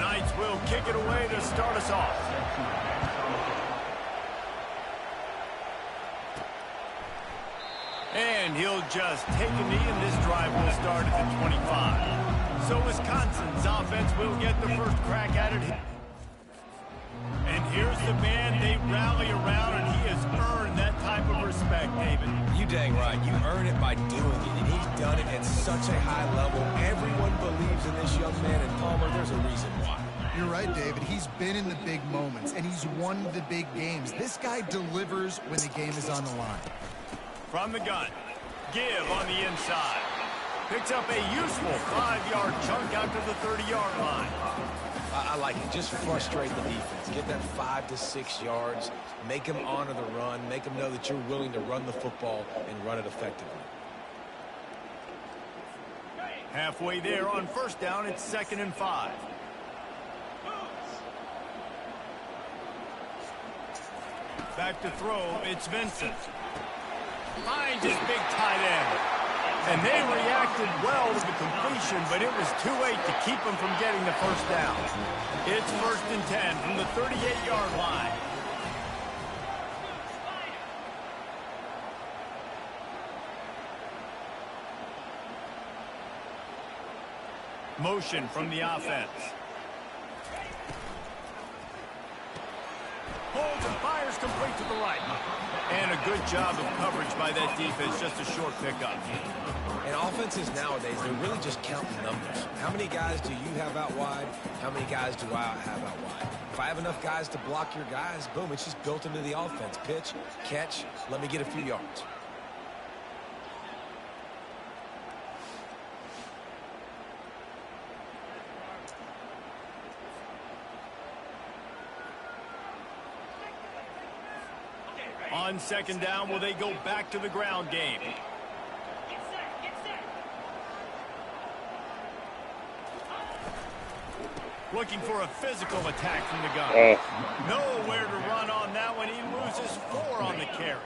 Knights will kick it away to start us off. And he'll just take a knee, and this drive will start at the 25. So Wisconsin's offense will get the first crack at it. And here's the man they rally around, and he has earned that type of respect, David. You dang right. You earn it by doing it, and he's done it at such a high level. Everyone believes in this young man, and Palmer, there's a reason why. You're right, David. He's been in the big moments, and he's won the big games. This guy delivers when the game is on the line. From the gun, give on the inside. Picks up a useful 5-yard chunk out to the 30-yard line. I like it. Just frustrate the defense. Get that 5 to 6 yards. Make them honor the run. Make them know that you're willing to run the football and run it effectively. Halfway there on first down, it's 2nd and 5. Back to throw, it's Vincent. Finds his big tight end. And they reacted well to the completion, but it was too late to keep them from getting the first down. It's 1st and 10 from the 38-yard line. Motion from the offense. Holds and fires complete to the right. And a good job of coverage by that defense, just a short pickup. And offenses nowadays, they're really just counting numbers. How many guys do you have out wide? How many guys do I have out wide? If I have enough guys to block your guys, boom, it's just built into the offense. Pitch, catch, let me get a few yards. On 2nd down, will they go back to the ground game? Looking for a physical attack from the gun. Nowhere to run on that one. He loses 4 on the carry.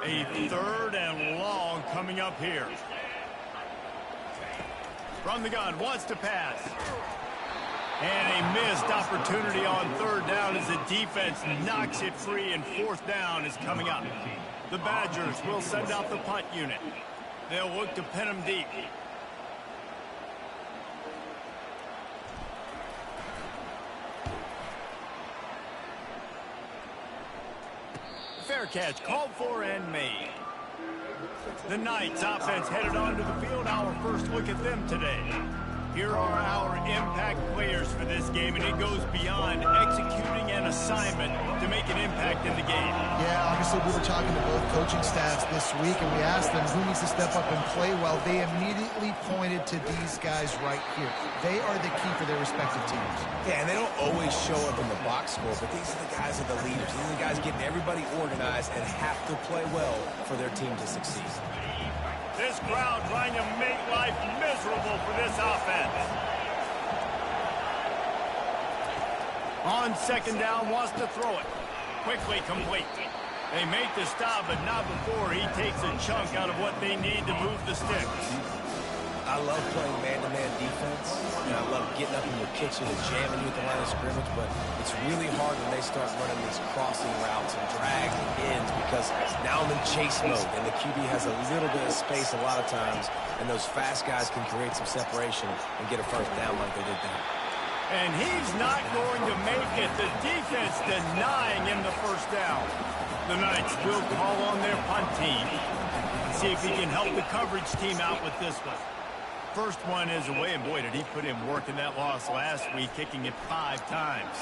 A 3rd and long coming up here. From the gun, wants to pass. And a missed opportunity on 3rd down as the defense knocks it free, and 4th down is coming up. The Badgers will send out the punt unit. They'll look to pin them deep. Fair catch called for and made. The Knights offense headed onto the field. Our first look at them today. Here are our impact players for this game, and it goes beyond executing an assignment to make an impact in the game. Yeah, obviously we were talking to both coaching staffs this week, and we asked them who needs to step up and play well. They immediately pointed to these guys right here. They are the key for their respective teams. Yeah, and they don't always show up in the box score, but these are the guys that are the leaders. These are the guys getting everybody organized and have to play well for their team to succeed. This crowd trying to make life miserable for this offense. On 2nd down, wants to throw it. Quickly complete. They make the stop, but not before he takes a chunk out of what they need to move the sticks. I love playing man-to-man defense, and I love getting up in your kitchen and jamming you at the line of scrimmage, but it's really hard when they start running these crossing routes and drags and ends, because now I'm in chase mode, and the QB has a little bit of space a lot of times, and those fast guys can create some separation and get a first down like they did there. And he's not going to make it. The defense denying him the first down. The Knights will call on their punt team and see if he can help the coverage team out with this one. First one is away, and boy, did he put in work in that loss last week, kicking it 5 times.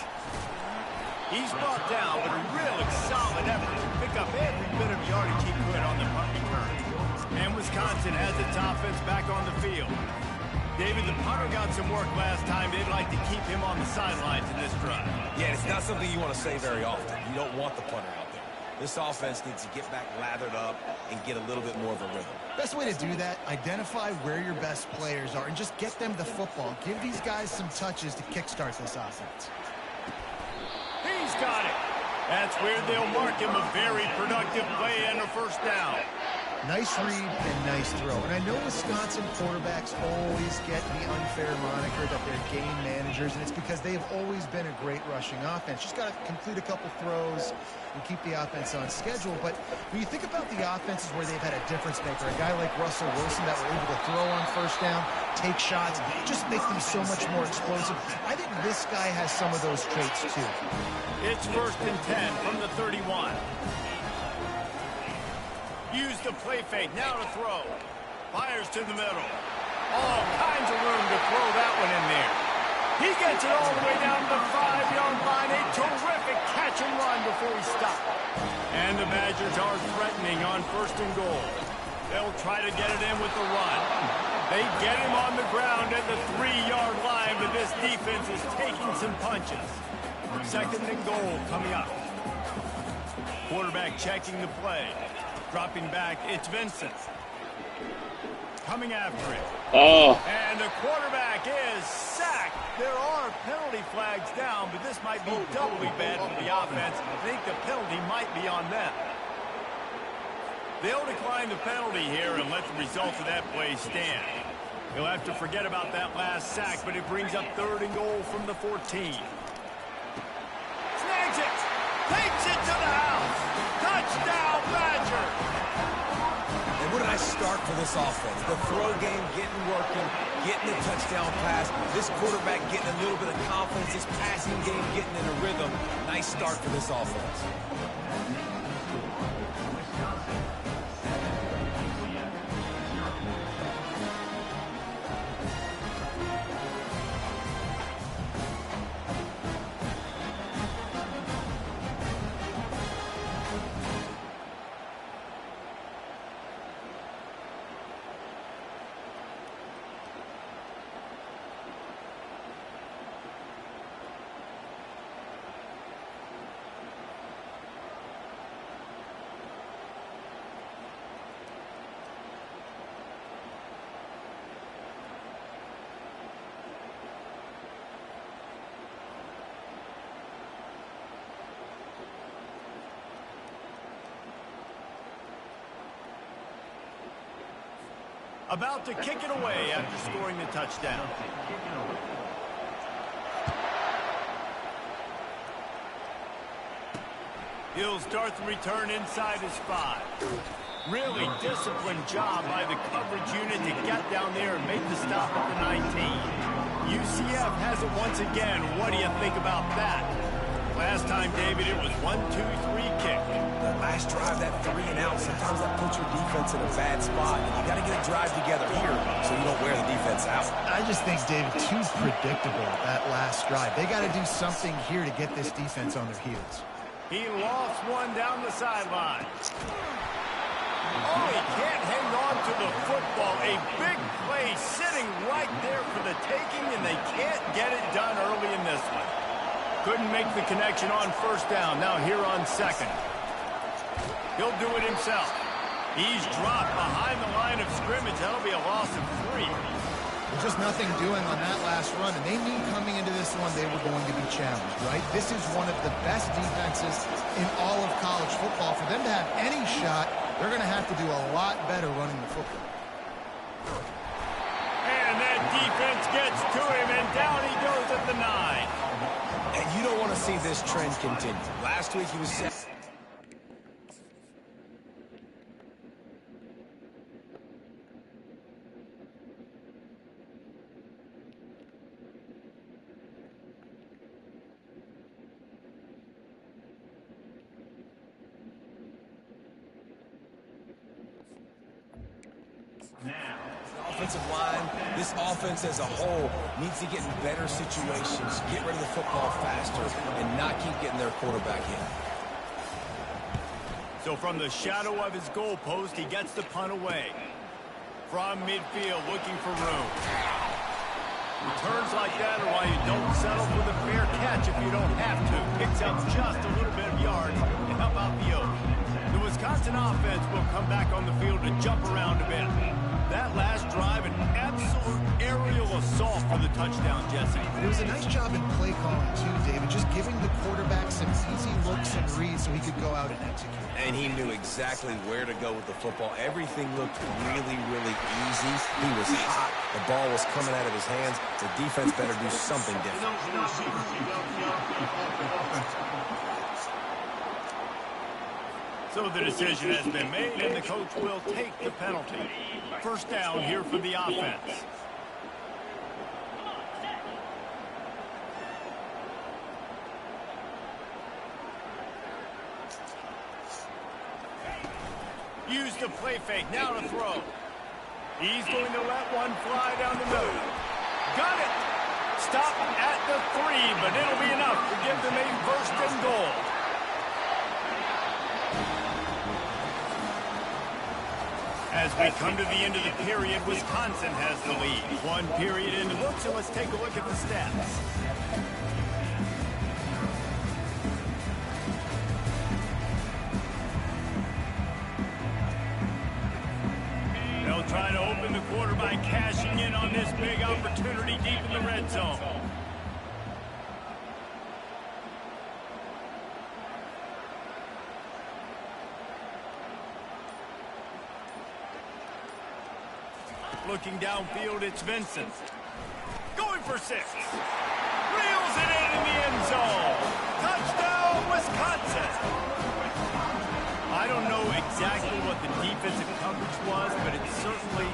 He's brought down, but a really solid effort to pick up every bit of yardage he could on the punt return. And Wisconsin has its offense back on the field. David, the punter got some work last time. They'd like to keep him on the sidelines in this drive. Yeah, it's not something you want to say very often. You don't want the punter out there. This offense needs to get back lathered up and get a little bit more of a rhythm. Best way to do that, identify where your best players are and just get them the football. Give these guys some touches to kickstart this offense. He's got it. That's where they'll mark him a very productive play and a first down. Nice read and nice throw. And I know Wisconsin quarterbacks always get the unfair moniker that they're game managers, and it's because they've always been a great rushing offense. Just got to complete a couple throws and keep the offense on schedule. But when you think about the offenses where they've had a difference maker, a guy like Russell Wilson that were able to throw on first down, take shots, just make them so much more explosive. I think this guy has some of those traits too. It's 1st and 10 from the 31. Use the play fake, now to throw. Fires to the middle. All kinds of room to throw that one in there. He gets it all the way down to the 5-yard line. A terrific catch and run before he stopped. And the Badgers are threatening on 1st and goal. They'll try to get it in with the run. They get him on the ground at the 3-yard line, but this defense is taking some punches. 2nd and goal coming up. Quarterback checking the play. Dropping back, it's Vincent. Coming after it. Oh. And the quarterback is sacked. There are penalty flags down, but this might be doubly bad for the offense. I think the penalty might be on them. They'll decline the penalty here and let the result of that play stand. He'll have to forget about that last sack, but it brings up 3rd and goal from the 14. Snags it. Takes it to the house. Touchdown, Badger. And what a nice start for this offense. The throw game getting working, getting the touchdown pass. This quarterback getting a little bit of confidence. This passing game getting in a rhythm. Nice start for this offense. About to kick it away after scoring the touchdown. He'll start the return inside his 5. Really disciplined job by the coverage unit to get down there and make the stop at the 19. UCF has it once again. What do you think about that? Last time, David, it was 1-2-3 kick. That last drive, that 3 and out, sometimes that puts your defense in a bad spot. And you got to get a drive together here so you don't wear the defense out. I just think, David, too predictable that last drive. They got to do something here to get this defense on their heels. He lost one down the sideline. Oh, he can't hang on to the football. A big play sitting right there for the taking, and they can't get it done early in this one. Couldn't make the connection on 1st down. Now here on 2nd. He'll do it himself. He's dropped behind the line of scrimmage. That'll be a loss of 3. There's just nothing doing on that last run, and they knew coming into this one they were going to be challenged, right? This is one of the best defenses in all of college football. For them to have any shot, they're going to have to do a lot better running the football. And that defense gets to him, and down he goes at the 9. And you don't want to see this trend continue. Last week he was set. Offensive line, this offense as a whole needs to get in better situations, get rid of the football faster, and not keep getting their quarterback in. So from the shadow of his goalpost, he gets the punt away. From midfield, looking for room. Returns like that are why you don't settle for the fair catch if you don't have to. Picks up just a little bit of yards to help out the Oaks. The Wisconsin offense will come back on the field to jump around a bit. That last drive, an absolute aerial assault for the touchdown, Jesse. It was a nice job in play calling, too, David, just giving the quarterback some easy looks and reads so he could go out and execute. And he knew exactly where to go with the football. Everything looked really, really easy. He was hot. The ball was coming out of his hands. The defense better do something different. So the decision has been made, and the coach will take the penalty. First down here for the offense. Use the play fake, now to throw. He's going to let one fly down the middle. Got it! Stop at the 3, but it'll be enough to give them a first and goal. As we come to the end of the period, Wisconsin has the lead. One period in the books, so let's take a look at the stats. They'll try to open the quarter by cashing in on this big opportunity deep in the red zone. Looking downfield, it's Vincent. Going for 6. Reels it in the end zone. Touchdown, Wisconsin. I don't know exactly what the defensive coverage was, but it certainly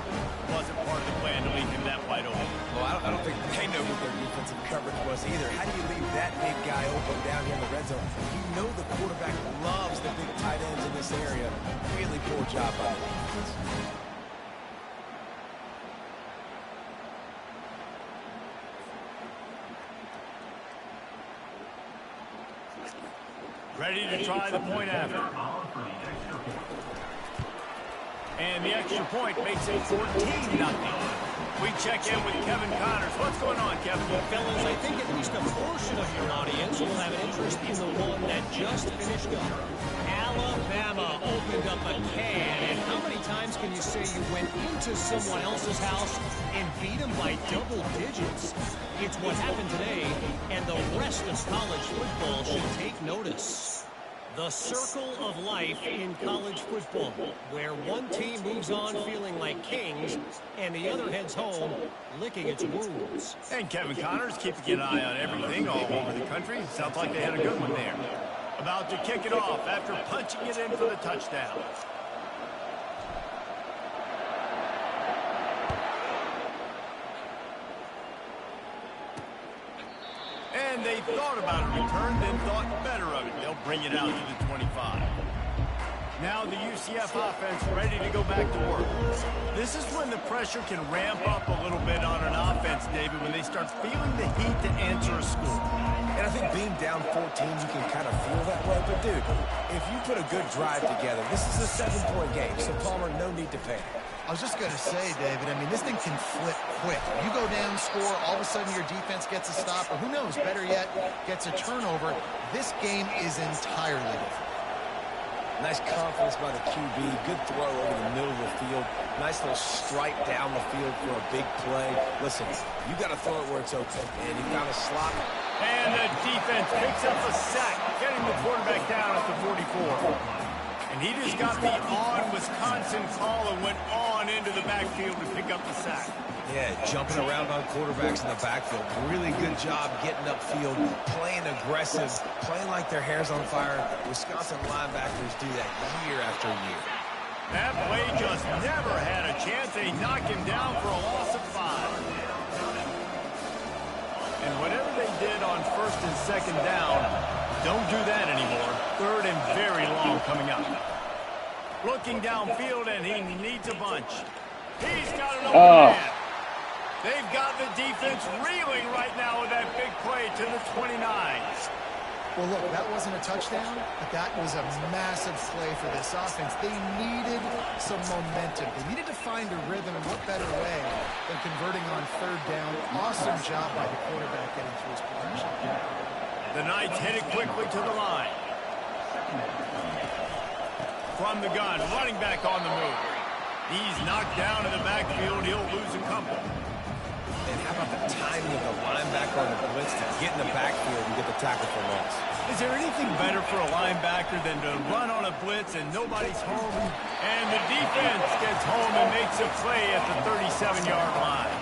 wasn't part of the plan to leave him that wide open. Well, I don't think they know what their defensive coverage was either. How do you leave that big guy open down here in the red zone? You know the quarterback loves the big tight ends in this area. Really poor job by the defense. Ready to try the point after. And the extra point makes it 14-0. We check in with Kevin Connors. What's going on, Kevin? Well, fellas, I think at least a portion of your audience will have an interest in the one that just finished up. Alabama opened up a can, and how many times can you say you went into someone else's house and beat them by double digits? It's what happened today, and the rest of college football should take notice. The circle of life in college football, where one team moves on feeling like kings, and the other heads home licking its wounds. And Kevin Connors keeping an eye on everything all over the country. Sounds like they had a good one there. About to kick it off after punching it in for the touchdown. And they thought about a return, then thought better of it. They'll bring it out to the 25. Now the UCF offense ready to go back to work. This is when the pressure can ramp up a little bit on an offense, David, when they start feeling the heat to answer a score. And I think being down 14, you can kind of feel that way. But, dude, if you put a good drive together, this is a 7-point game. So, Palmer, no need to panic. I was just going to say, David, I mean, this thing can flip quick. You go down, score, all of a sudden your defense gets a stop, or who knows, better yet, gets a turnover. This game is entirely different. Nice confidence by the QB. Good throw over the middle of the field. Nice little strike down the field for a big play. Listen, you got to throw it where it's open. And you got to slot. And the defense picks up a sack, getting the quarterback down at the 44. And he just got the on-Wisconsin call and went on into the backfield to pick up the sack. Yeah, jumping around on quarterbacks in the backfield. Really good job getting upfield, playing aggressive, playing like their hair's on fire. Wisconsin linebackers do that year after year. That play just never had a chance. They knock him down for a loss of 5. And whatever they did on first and second down, don't do that anymore. Third and very long coming up. Looking downfield, and he needs a bunch. He's got an open man. They've got the defense reeling right now with that big play to the 29. Well, look, that wasn't a touchdown, but that was a massive play for this offense. They needed some momentum. They needed to find a rhythm, and what better way than converting on third down. Awesome job by the quarterback getting through his progression. The Knights headed quickly to the line. From the gun, running back on the move. He's knocked down in the backfield. He'll lose a couple. And how about the timing of the linebacker on the blitz to get in the backfield and get the tackle for loss? Is there anything better for a linebacker than to run on a blitz and nobody's home? And the defense gets home and makes a play at the 37-yard line.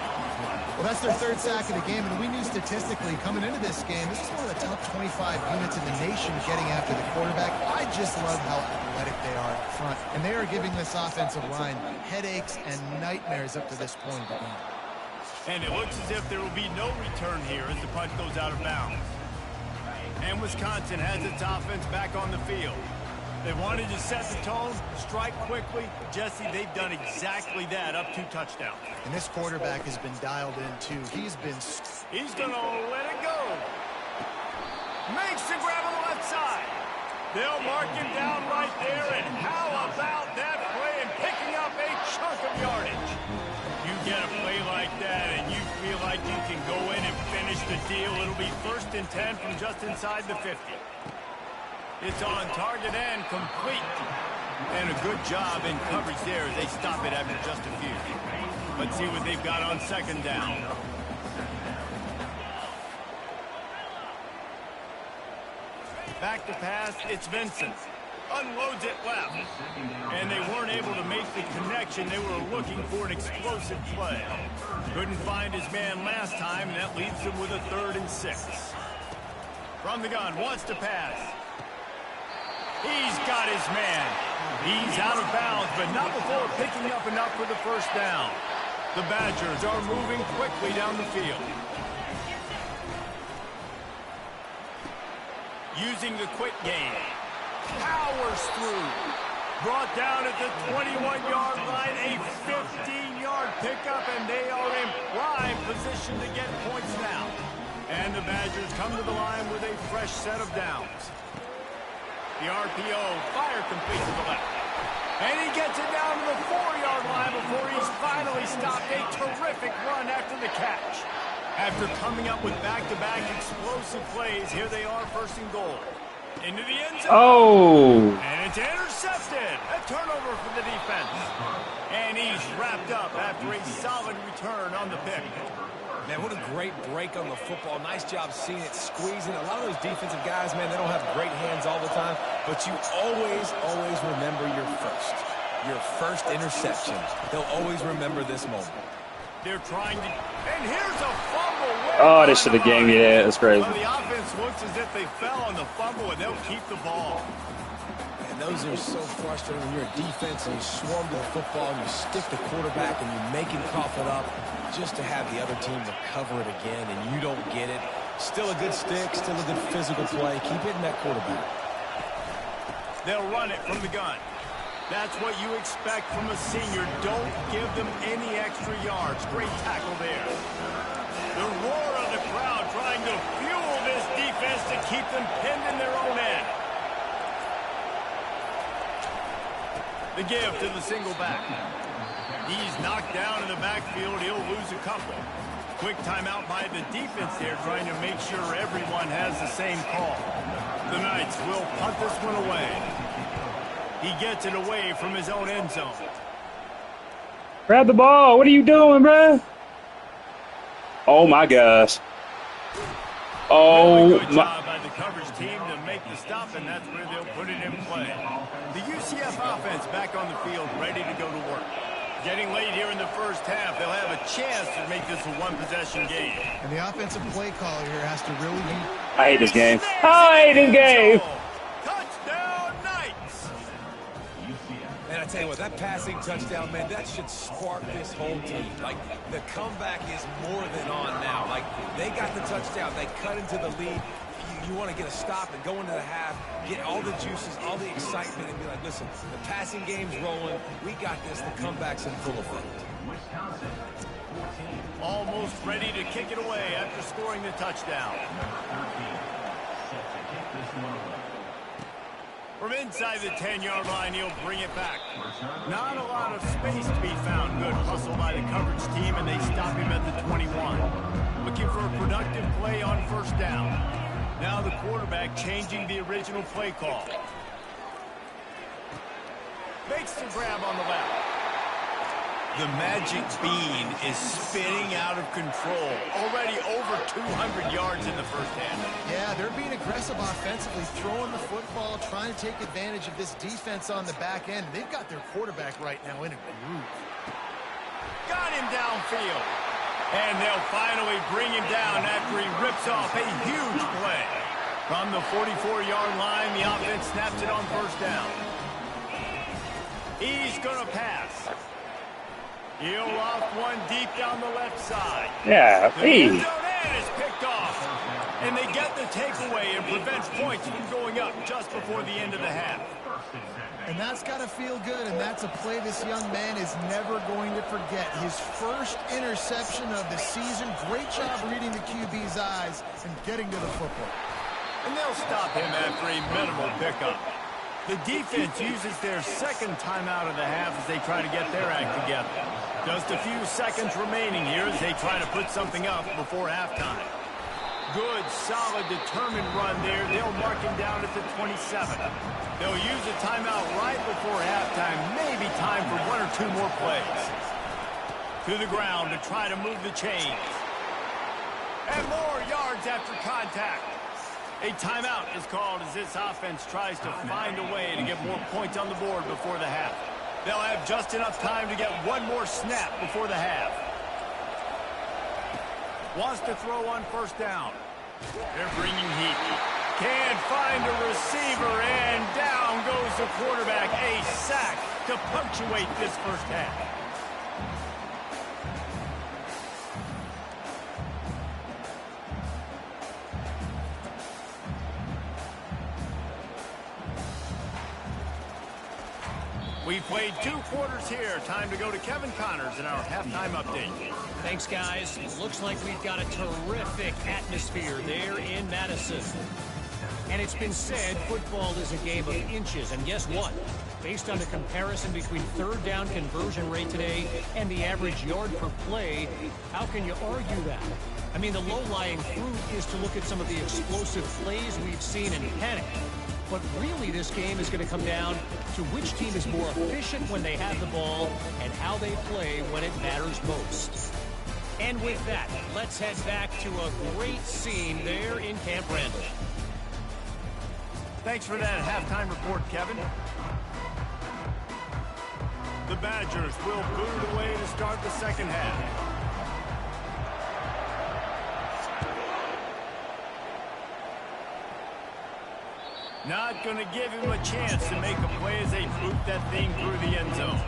Well, that's their third sack of the game, and we knew statistically coming into this game, this is one of the top 25 units in the nation getting after the quarterback. I just love how athletic they are up front, and they are giving this offensive line headaches and nightmares up to this point of the game. And it looks as if there will be no return here as the punt goes out of bounds. And Wisconsin has its offense back on the field. They wanted to set the tone, strike quickly. Jesse, they've done exactly that, up 2 touchdowns. And this quarterback has been dialed in, too. He's going to let it go. Makes the grab on the left side. They'll mark him down right there, and how about that play and picking up a chunk of yardage? You get a play like that, and you feel like you can go in and finish the deal. It'll be 1st and 10 from just inside the 50. It's on target and complete. And a good job in coverage there as they stop it after just a few. Let's see what they've got on 2nd down. Back to pass, it's Vincent. Unloads it left. And they weren't able to make the connection. They were looking for an explosive play. Couldn't find his man last time, and that leaves them with a 3rd and 6. From the gun, wants to pass. He's got his man. He's out of bounds, but not before picking up enough for the 1st down. The Badgers are moving quickly down the field. Using the quick game. Powers through. Brought down at the 21-yard line. A 15-yard pickup, and they are in prime position to get points now. And the Badgers come to the line with a fresh set of downs. The RPO, fire complete to the left. And he gets it down to the 4-yard line before he's finally stopped. A terrific run after the catch. After coming up with back-to-back explosive plays, here they are, 1st and goal. Into the end zone. Oh! And it's intercepted. A turnover for the defense. And he's wrapped up after a solid return on the pick. Man, what a great break on the football. Nice job seeing it, squeezing. A lot of those defensive guys, man, they don't have great hands all the time, but you always remember your first interception. They'll always remember this moment. They're trying to, and here's a fumble. Oh, they should have gave me that. That's crazy. Well, the offense looks as if they fell on the fumble, and they'll keep the ball. And those are so frustrating when you're a defense and you swarm to the football and you stick the quarterback and you make him cough it up just to have the other team recover it again and you don't get it. Still a good stick, still a good physical play. Keep hitting that quarterback. They'll run it from the gun. That's what you expect from a senior. Don't give them any extra yards. Great tackle there. The roar of the crowd trying to fuel this defense to keep them pinned in their own end. The give to the single back. He's knocked down in the backfield. He'll lose a couple. Quick timeout by the defense there, trying to make sure everyone has the same call. The Knights will punt this one away. He gets it away from his own end zone. Grab the ball. What are you doing, bro? Oh, my gosh. Oh, really good job by the coverage team to make the stop, and that's where they'll put it in play. The UCF offense back on the field, ready to go to work. Getting late here in the 1st half, they'll have a chance to make this a 1-possession game. And the offensive play caller here has to really be... I hate this game. Oh, I hate this game. Touchdown, Knights! And I tell you what, that passing touchdown, man, that should spark this whole team. Like, the comeback is more than on now. Like, they got the touchdown. They cut into the lead. You want to get a stop and go into the half, get all the juices, all the excitement, and be like, listen, the passing game's rolling. We got this. The comeback's in full effect. Almost ready to kick it away after scoring the touchdown. From inside the 10-yard line, he'll bring it back. Not a lot of space to be found. Good hustle by the coverage team, and they stop him at the 21. Looking for a productive play on 1st down. Now the quarterback changing the original play call. Makes the grab on the left. The magic bean is spinning out of control. Already over 200 yards in the first half. Yeah, they're being aggressive offensively, throwing the football, trying to take advantage of this defense on the back end. They've got their quarterback right now in a groove. Got him downfield. And they'll finally bring him down after he rips off a huge play. From the 44-yard line, the offense snaps it on first down. He's going to pass. He'll loft one deep down the left side. Yeah, The end zone is picked off. And they get the takeaway and prevents points from going up just before the end of the half. And that's got to feel good, and that's a play this young man is never going to forget. His first interception of the season. Great job reading the QB's eyes and getting to the football. And they'll stop him after a minimal pickup. The defense uses their second timeout of the half as they try to get their act together. Just a few seconds remaining here as they try to put something up before halftime. Good, solid, determined run there. They'll mark him down at the 27. They'll use a timeout right before halftime. Maybe time for one or two more plays. To the ground to try to move the chains. And more yards after contact. A timeout is called as this offense tries to find a way to get more points on the board before the half. They'll have just enough time to get one more snap before the half. Wants to throw on first down. They're bringing heat. Can't find a receiver, and down goes the quarterback. A sack to punctuate this first half. We played 2 quarters here. Time to go to Kevin Connors in our halftime update. Thanks, guys. Looks like we've got a terrific atmosphere there in Madison. And it's been said football is a game of inches. And guess what? Based on the comparison between third down conversion rate today and the average yard per play, how can you argue that? I mean, the low-lying fruit is to look at some of the explosive plays we've seen in panic. But really, this game is going to come down to which team is more efficient when they have the ball and how they play when it matters most. And with that, let's head back to a great scene there in Camp Randall. Thanks for that halftime report, Kevin. The Badgers will boot away to start the second half. Not going to give him a chance to make a play as they boot that thing through the end zone.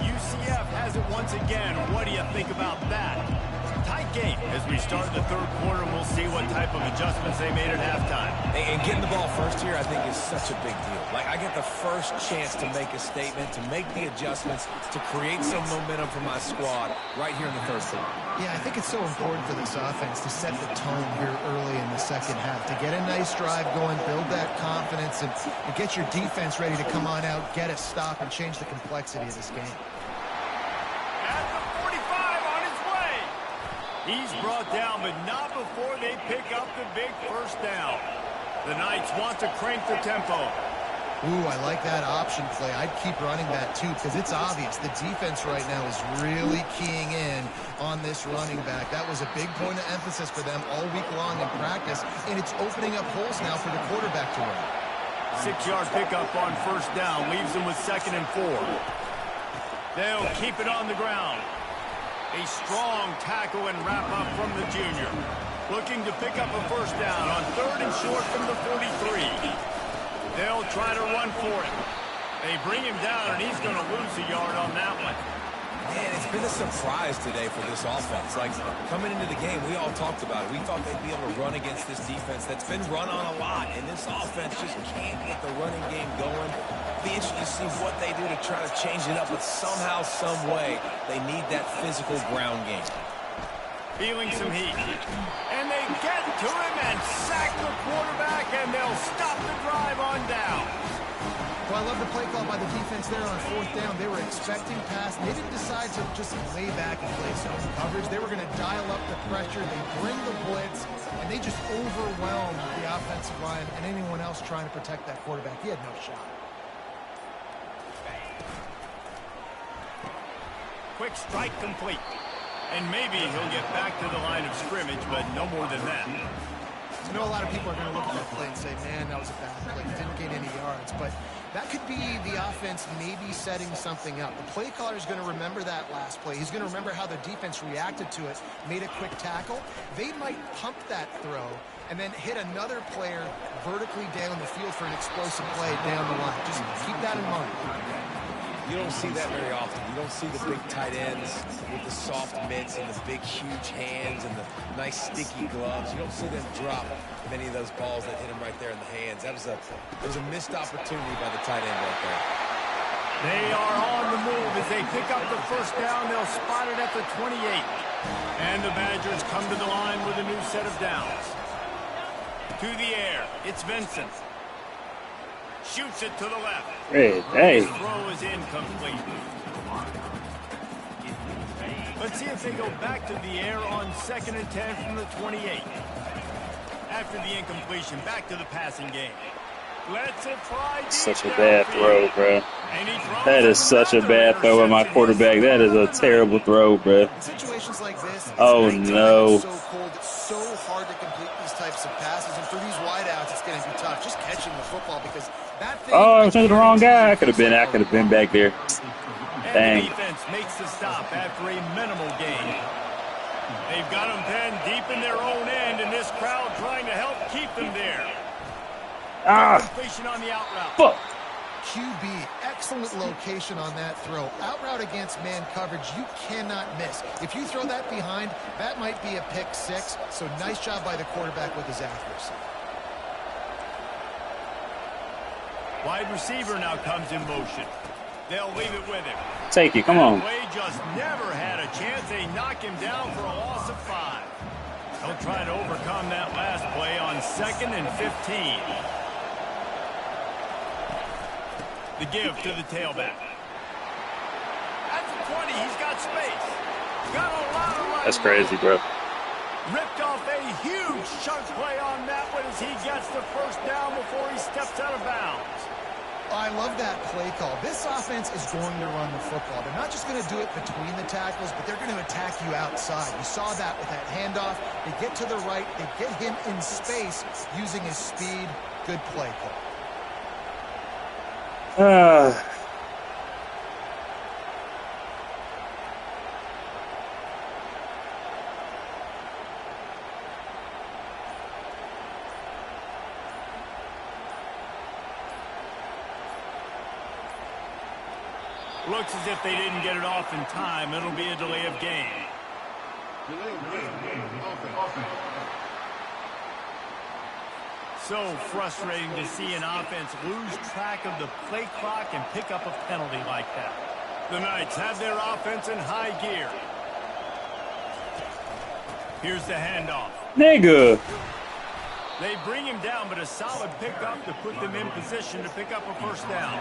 UCF has it once again. What do you think about that? Tight game as we start the third quarter. We'll see what type of adjustments they made at halftime. And getting the ball first here, I think, is such a big deal. Like, I get the first chance to make a statement, to make the adjustments, to create some momentum for my squad right here in the third quarter. Yeah, I think it's so important for this offense to set the tone here early in the second half, to get a nice drive going, build that confidence, and get your defense ready to come on out, get a stop, and change the complexity of this game. At the 45 on his way. He's brought down, but not before they pick up the big first down. The Knights want to crank the tempo. Ooh, I like that option play. I'd keep running that too because it's obvious the defense right now is really keying in on this running back. That was a big point of emphasis for them all week long in practice, and it's opening up holes now for the quarterback to run. 6-yard pickup on first down leaves them with 2nd and 4. They'll keep it on the ground. A strong tackle and wrap up from the junior. Looking to pick up a first down on 3rd and short from the 43. They'll try to run for it. They bring him down, and he's going to lose a yard on that one. Man, it's been a surprise today for this offense. Like, coming into the game, we all talked about it. We thought they'd be able to run against this defense that's been run on a lot, and this offense just can't get the running game going. It'll be interesting to see what they do to try to change it up, but somehow, some way, they need that physical ground game. Feeling some heat. And they get to him and sack the quarterback, and they'll stop the drive on down. Well, I love the play call by the defense there on 4th down. They were expecting pass. They didn't decide to just lay back and play zone coverage. They were going to dial up the pressure. They bring the blitz, and they just overwhelmed the offensive line and anyone else trying to protect that quarterback. He had no shot. quick strike complete. And maybe he'll get back to the line of scrimmage, but no more than that. I know a lot of people are going to look at that play and say, man, that was a bad play. Didn't gain any yards. But that could be the offense maybe setting something up. The play caller is going to remember that last play. He's going to remember how the defense reacted to it, made a quick tackle. They might pump that throw and then hit another player vertically down the field for an explosive play down the line. Just keep that in mind. You don't see that very often. You don't see the big tight ends with the soft mitts and the big, huge hands and the nice, sticky gloves. You don't see them drop many of those balls that hit them right there in the hands. That was a missed opportunity by the tight end right there. They are on the move as they pick up the first down. They'll spot it at the 28. And the Badgers come to the line with a new set of downs. To the air, it's Vincent. Shoots it to the left. Hey. His throw is incomplete. Let's see if they go back to the air on 2nd and 10 from the 28. After the incompletion, back to the passing game. Let's try. Such a bad throw, bro. That is such a bad throw by my quarterback. That is a terrible throw, bro. Situations like this, oh no. It's so cold, it's so hard to complete these types of passes, and for these wideouts, it's going to be tough. Just catching the football because that thing. Oh, I was under the wrong guy. I could have been back there. And the defense makes the stop after a minimal gain. They've got them pinned deep in their own end, and this crowd trying to help keep them there. Completion on the out route. Fuck. QB, excellent location on that throw. Out route against man coverage, you cannot miss. If you throw that behind, that might be a pick six. So nice job by the quarterback with his accuracy. Wide receiver now comes in motion. They'll leave it with him. Take it, come on. Way just never had a chance. They knock him down for a loss of 5. They'll try to overcome that last play on 2nd and 15. The give to the tailback. At the 20, he's got space. Got a lot of running. That's crazy, bro. Ripped off a huge chunk play on that one as he gets the first down before he steps out of bounds. I love that play call. This offense is going to run the football. They're not just going to do it between the tackles, but they're going to attack you outside. You saw that with that handoff. They get to the right. They get him in space using his speed. Good play call. Looks as if they didn't get it off in time. It'll be a delay of game. So frustrating to see an offense lose track of the play clock and pick up a penalty like that. The Knights have their offense in high gear. Here's the handoff. Nigga. They bring him down, but a solid pickup to put them in position to pick up a first down.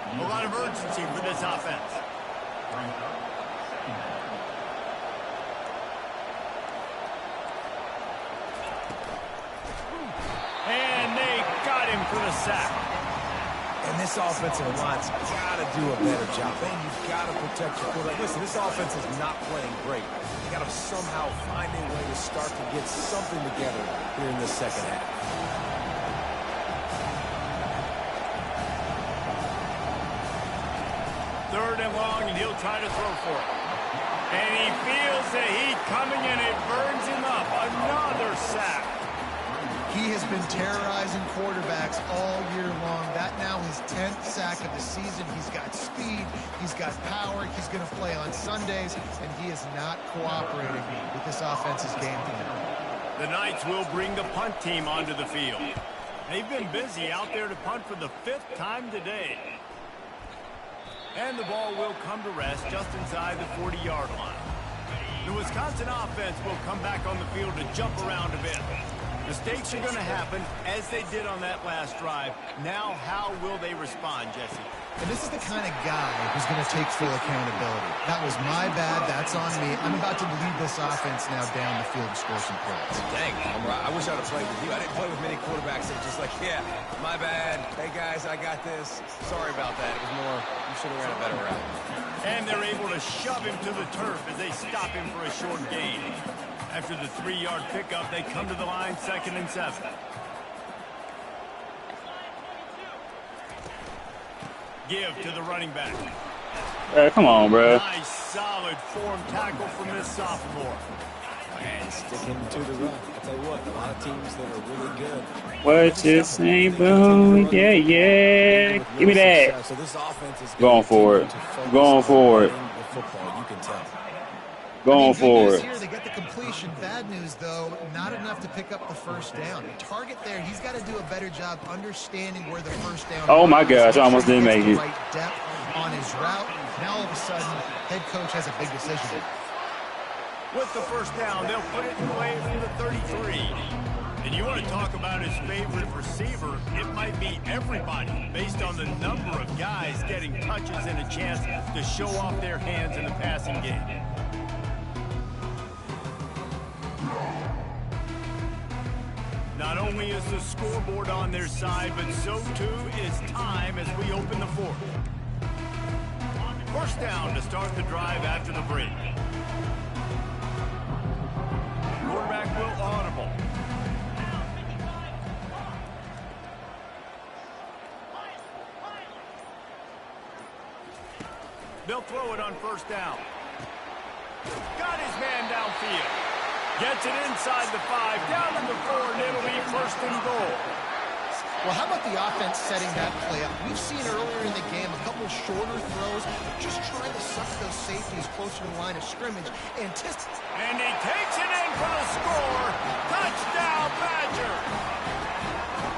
A lot of urgency for this offense. And they got him for the sack. And this offensive line's got to do a better job. Man, you've got to protect your quarterback. Listen, this offense is not playing great. You got to somehow find a way to start to get something together here in this second half. Third and long, and he'll try to throw for it. And he feels the heat coming, and it burns him up. Another sack. He has been terrorizing quarterbacks all year long. That now his 10th sack of the season. He's got speed. He's got power. He's going to play on Sundays, and he is not cooperating with this offense's game plan. The Knights will bring the punt team onto the field. They've been busy out there to punt for the 5th time today. And the ball will come to rest just inside the 40-yard line. The Wisconsin offense will come back on the field to jump around a bit. Mistakes are going to happen, as they did on that last drive. Now, how will they respond, Jesse? And this is the kind of guy who's going to take full accountability. That was my bad. That's on me. I'm about to lead this offense now down the field to score some points. Dang, I wish I'd have played with you. I didn't play with many quarterbacks that were just like, yeah, my bad. Hey, guys, I got this. Sorry about that. It was more, you should have ran a better route. And they're able to shove him to the turf as they stop him for a short gain. After the 3-yard pickup, they come to the line, 2nd and 7. Give to the running back. Come on, bro. Nice, solid form tackle from this sophomore. And sticking to the run. I'll tell you what, a lot of teams that are really good. What's this saying, boom? Yeah, yeah. Give me that. So this offense is going for it. Going for it. Football, you can tell. Going for it. Here, they get the completion. Bad news, though, not enough to pick up the first down. The target there, he's got to do a better job understanding where the first down. Oh my gosh, I almost didn't make it. Right depth on his route. Now all of a sudden, head coach has a big decision. With the first down, they'll put it in play from the 33. And you want to talk about his favorite receiver, it might be everybody based on the number of guys getting touches and a chance to show off their hands in the passing game. Not only is the scoreboard on their side, but so too is time as we open the 4th. First down to start the drive after the break. Quarterback will audible. They'll throw it on first down. Got his man downfield. Gets it inside the 5, down to the 4, and it'll be 1st and goal. Well, how about the offense setting that play up? We've seen earlier in the game a couple shorter throws, just trying to suck those safeties closer to the line of scrimmage. And he takes it in for the score. Touchdown, Badger.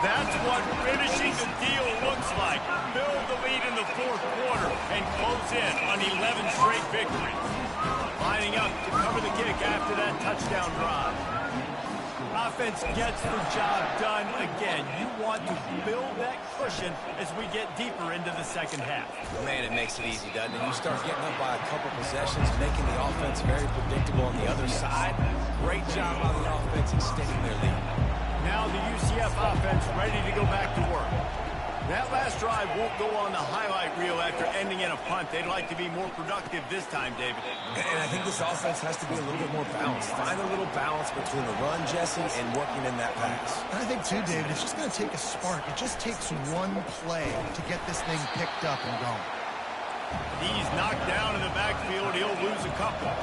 That's what finishing the deal looks like. Build the lead in the 4th quarter and close in on 11 straight victories. Lining up to cover the kick after that touchdown drive. Offense gets the job done again. You want to build that cushion as we get deeper into the second half. Man, it makes it easy, doesn't it? You start getting up by a couple possessions, making the offense very predictable on the other side. Great job by the offense extending their lead. Now the UCF offense ready to go back to work. That last drive won't go on the highlight reel after ending in a punt. They'd like to be more productive this time, David. And I think this offense has to be a little bit more balanced. Find a little balance between the run, Jesse, and working in that pass. I think, too, David, it's just going to take a spark. It just takes one play to get this thing picked up and going. He's knocked down in the backfield. He'll lose a couple.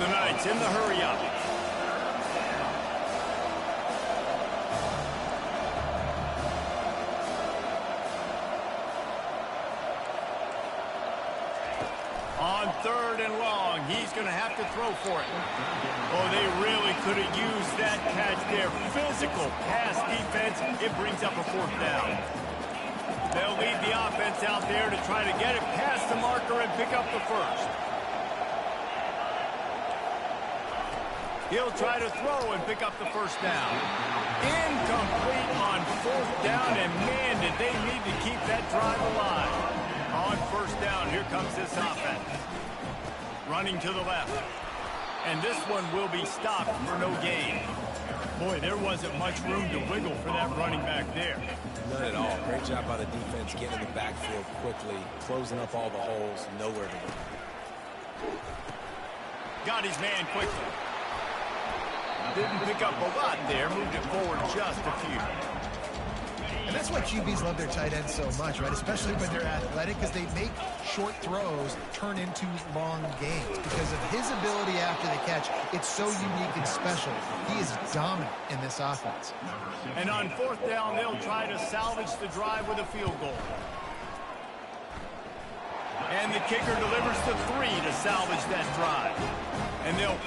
The Knights in the hurry-up. On 3rd and long, he's going to have to throw for it. Oh, they really could have used that catch there. Physical pass defense. It brings up a 4th down. They'll lead the offense out there to try to get it past the marker and pick up the 1st. He'll try to throw and pick up the 1st down. Incomplete on 4th down, and man, did they need to keep that drive alive. On 1st down, here comes this offense. Running to the left. And this one will be stopped for no gain. Boy, there wasn't much room to wiggle for that running back there. None at all. Great job by the defense getting in the backfield quickly, closing up all the holes, nowhere to go. Got his man quickly. Didn't pick up a lot there, moved it forward just a few. And that's why QBs love their tight ends so much, right? Especially when they're athletic, because they make short throws turn into long gains. Because of his ability after the catch, it's so unique and special. He is dominant in this offense. And on 4th down, they'll try to salvage the drive with a field goal. And the kicker delivers the 3 to salvage that drive. And they'll